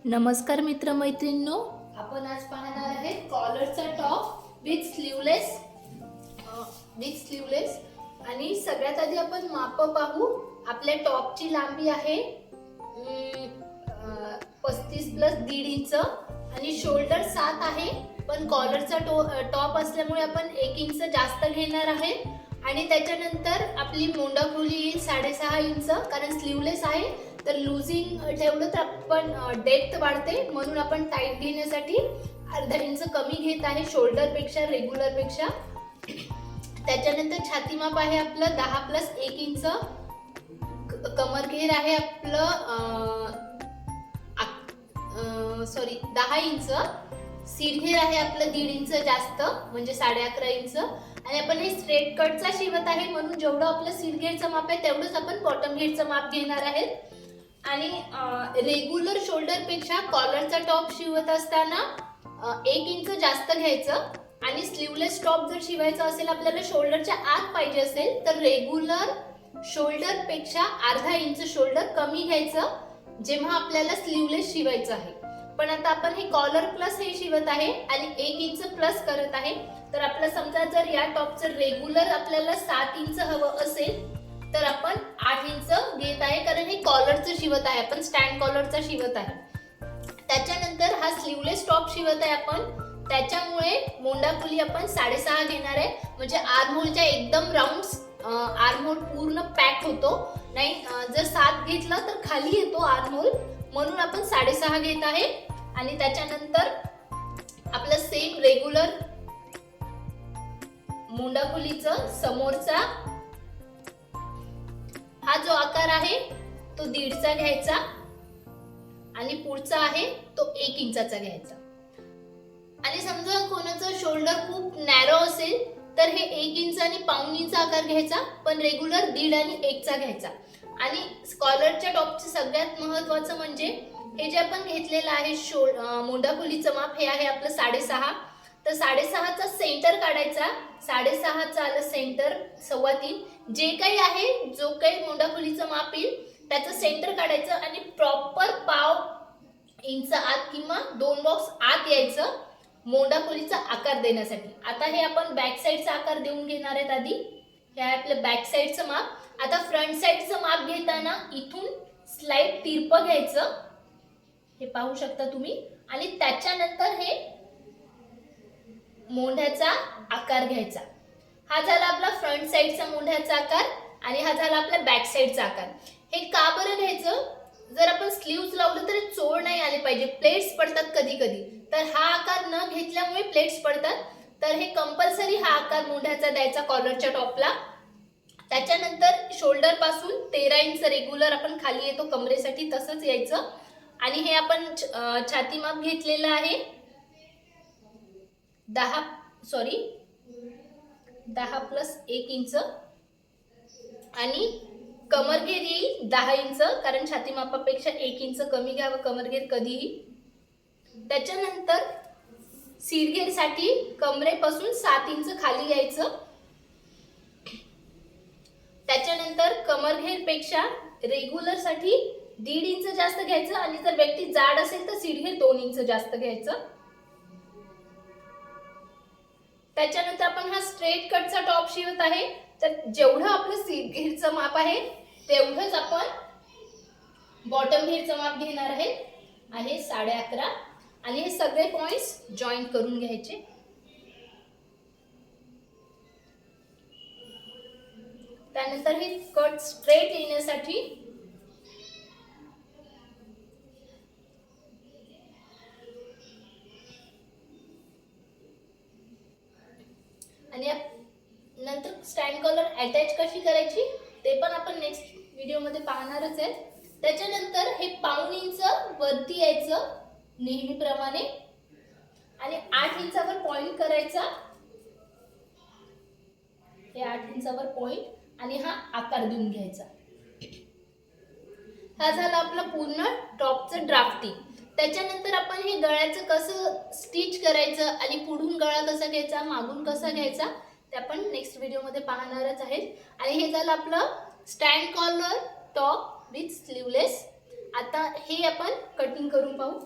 नमस्कार मित्रमैत्रिणींनो, आपण आज पाहणार आहे कॉलरचा टॉप विथ स्लीवलेस आणि सगळ्यात आधी आपण माप पाहू। आपल्या टॉपची लांबी आहे 35 प्लस 1.5 इंच आणि शोल्डर 7 आहे, पण कॉलरचा टॉप असल्यामुळे आपण 1 इंच जास्त घेणार आहे। आणि त्याच्यानंतर आपली मोंडा खोली येईल 6.5 इंच, कारण स्लीवलेस आहे तर लुजिंग ठेवलं तर आपण डेप्थ वाढते, म्हणून आपण टाईट घेण्यासाठी अर्धा इंच कमी घेत आहे शोल्डर पेक्षा, रेग्युलर पेक्षा। त्याच्यानंतर छाती माप आहे आपलं 10 प्लस 1 इंच, कमर घेर आहे आपलं 10 इंच, सीट घेर आहे आपलं 1.5 इंच जास्त म्हणजे 11.5 इंच। आणि आपण हे स्ट्रेट कटचा शिवत आहे, म्हणून जेवढं आपलं सीट घेरचं माप आहे तेवढंच आपण बॉटम घेरचं माप घेणार आहे। आणि रेग्युलर शोल्डर पेक्षा कॉलरचा टॉप शिवत असताना 1 इंच जास्त घ्यायचं। आणि स्लीवलेस टॉप जर शिवायचा असेल आपल्याला शोल्डरच्या आत पाहिजे असेल तर रेग्युलर शोल्डर पेक्षा अर्धा इंच शोल्डर कमी घ्यायचं जेव्हा आपल्याला स्लीवलेस शिवायचं आहे। पण आता आपण हे कॉलर प्लस हे शिवत आहे आणि 1 इंच प्लस करत आहे, तर आपलं समजा जर या टॉपचं रेग्युलर आपल्याला 7 इंच हवं असेल तर आपण 8 इंच घेत आहे, कारण हे कॉलरचं शिवत आहे, आपण स्टँड कॉलरचा शिवत आहे। त्याच्यानंतर हा स्लीवलेस टॉप शिवत आहे आपण, त्याच्यामुळे मोंडा खोली आपण 6.5 घेणार आहे, म्हणजे आर्महोलच्या एकदम राऊंड आर्महोल पूर्ण पॅक होतो। नाही जर 7 घेतला तर खाली येतो आर्महोल, म्हणून आपण 6.5 घेत आहे। आणि त्याच्यानंतर आपलं सेम रेग्युलर मोंडा खोलीचं समोरचा हा जो आकार आहे तो 1.5चा घ्यायचा आणि पुढचा आहे तो 1 इंचाचा घ्यायचा। आणि समजा कोणाचं शोल्डर खूप नॅरो असेल तर हे 1 इंच आणि 1.5 इंच आकार घ्यायचा, पण रेग्युलर 1.5 आणि 1चा घ्यायचा। आणि कॉलरच्या टॉपचे सगळ्यात महत्त्वाचं म्हणजे हे जे आपण घेतलेलं आहे मोंडा खोलीचं माप, हे आहे आपलं 6.5, तर 6.5चा सेंटर काढायचा, 6.5चा आलं सेंटर 3.25, जे काही आहे जो काही मोंडा खोलीचं माप येईल त्याचं सेंटर काढायचं आणि प्रॉपर 1.5 इंच आत किंवा 2 बॉक्स आत यायचं मोंडा खोलीचा आकार देण्यासाठी। आता हे आपण बॅक साईडचा आकार देऊन घेणार आहेत आधी, हे आहे आपलं बॅक साईडचं माप। आता फ्रंट साईडचं माप घेताना इथून स्लाइड तिरपं घ्यायचं, हे पाहू शकता तुम्ही, आणि त्याच्यानंतर हे मोंढ्याचा आकार घ्यायचा। हा झाला आपला फ्रंट साईडचा मोंढ्याचा आकार आणि हा झाला आपला बॅक साईडचा आकार। हे का बरं घ्यायचं, जर आपण स्लीव्ज लावलं तर चोळ नाही आले पाहिजे, प्लेट्स पडतात कधी कधी, तर हा आकार न घेतल्यामुळे प्लेट्स पडतात, तर हे कंपल्सरी हा आकार मोंढ्याचा द्यायचा कॉलरच्या टॉपला। त्याच्यानंतर शोल्डर पासून 13 इंच रेग्युलर आपण खाली येतो कमरेसाठी तसंच यायचं। आणि हे आपण छाती माप घेतलेलं आहे 10 प्लस 1 इंच आणि कमर घेर येईल 10 इंच, कारण छाती मापापेक्षा 1 इंच कमी घ्यावं कमर घेर कधीही। त्याच्यानंतर सीट घेरसाठी कमरेपासून 7 इंच खाली यायचं। त्याच्यानंतर कमर घेर पेक्षा रेग्युलर साठी 1.5 इंच जास्त घ्यायचं, आणि जर व्यक्ती जाड असेल तर सीट घेर 2 इंच जास्त घ्यायचं। त्याच्यानंतर आपण हा स्ट्रेट कटचा टॉप शिवत आहे, तर जेवढं आपलं सीट घेरचं माप आहे तेवढंच आपण बॉटम घेरचं माप घेणार आहे 11.5, आणि हे सगळे पॉइंट्स जॉईन करून घ्यायचे। त्यानंतर हे कट स्ट्रेट येण्यासाठी आणि नंतर स्टँड कॉलर अटॅच कशी करायची ते पण आपण नेक्स्ट व्हिडिओमध्ये पाहणारच आहे। त्याच्यानंतर हे 1.5 इंच वरती यायचं नेहमीप्रमाणे आणि 8 इंचावर पॉइंट करायचा, हे 8 इंचावर पॉइंट आणि हा आकार देऊन घ्यायचा। हा झाला आपला पूर्ण टॉपचं ड्राफ्टिंग। त्याच्यानंतर आपण हे गळ्याचं कसं स्टिच करायचं आणि पुढून गळा कसा घ्यायचा मागून कसा घ्यायचा ते आपण नेक्स्ट व्हिडिओमध्ये पाहणारच आहेत। आणि हे झालं आपलं stand collar top with sleeveless. आता हे आपण कटिंग करून पाहू.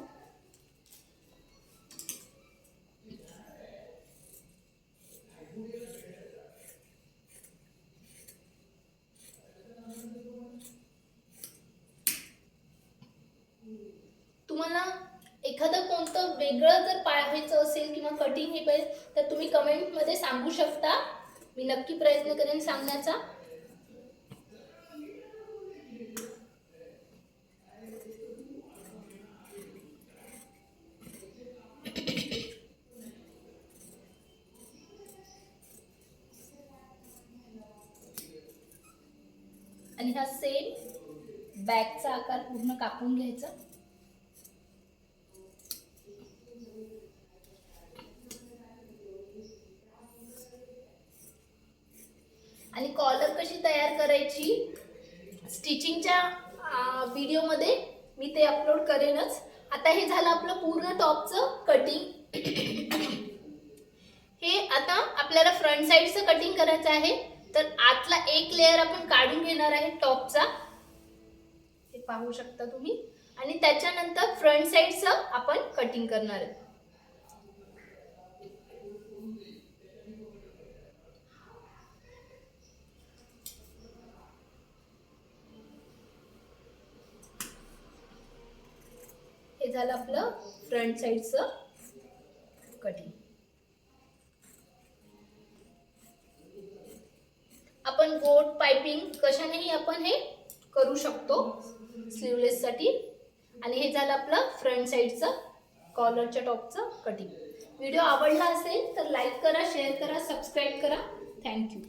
तुम्हाला एखादं कोणतं वेगळं जर पाहायचं असेल किंवा कटिंग हे पाहिजे तर तुम्ही कमेंटमध्ये सांगू शकता. मी नक्की प्रयत्न करेन सांगण्याचा. आणि हा सेम बॅगचा आकार पूर्ण कापून घ्यायचा. आणि कॉलर कशी तयार करायची स्टिचिंगच्या व्हिडिओमध्ये मी ते अपलोड करेनच. आता हे झालं आपलं पूर्ण टॉपचं कटिंग. हे आता आपल्याला फ्रंट साईडचं कटिंग करायचं आहे. तर आतला एक लेअर आपण काढून घेणार आहे टॉपचा, हे पाहू शकता तुम्ही. आणि त्याच्यानंतर फ्रंट साईडचं आपण कटिंग करणार आहे. हे झालं आपलं फ्रंट साईडचं कटिंग. आपण गोट पाइपिंग कशानेही आपण हे करू शकतो स्लीवलेस साठी. आणि हे झालं आपलं फ्रंट साईडचं कॉलरच्या टॉपचं कटिंग. व्हिडिओ आवडला असेल तर लाईक करा, शेअर करा, सबस्क्राईब करा. थँक्यू.